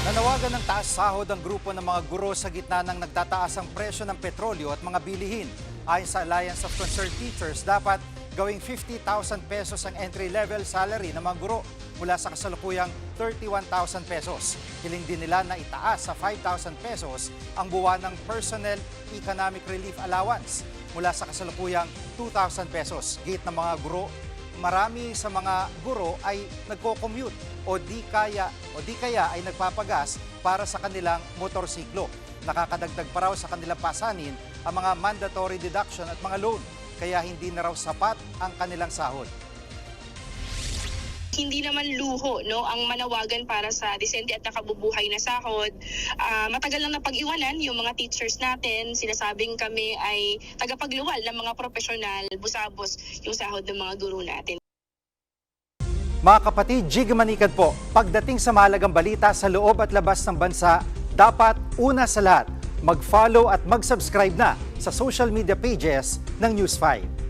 Nanawagan ng taas sahod ang grupo ng mga guro sa gitna ng nagtataasang presyo ng petrolyo at mga bilihin. Ayon sa Alliance of Concerned Teachers, dapat gawing 50,000 pesos ang entry-level salary ng mga guro mula sa kasalukuyang 31,000 pesos. Hiling din nila na itaas sa 5,000 pesos ang buwan ng Personnel Economic Relief Allowance mula sa kasalukuyang 2,000 pesos. Gate ng mga guro, marami sa mga guro ay nagko-commute o di kaya ay nagpapagas para sa kanilang motorsiklo. Nakakadagdag pa raw sa kanilang pasanin ang mga mandatory deduction at mga loan, kaya hindi na raw sapat ang kanilang sahod. Hindi naman luho, no, ang manawagan para sa disente at nakabubuhay na sahod. Matagal lang na pag-iwanan yung mga teachers natin. Sinasabing kami ay tagapagluwal ng mga profesional, busabos yung sahod ng mga guro natin. Mga kapatid, Jig Manikad po, pagdating sa mahalagang balita sa loob at labas ng bansa, dapat una sa lahat, mag-follow at mag-subscribe na sa social media pages ng News 5.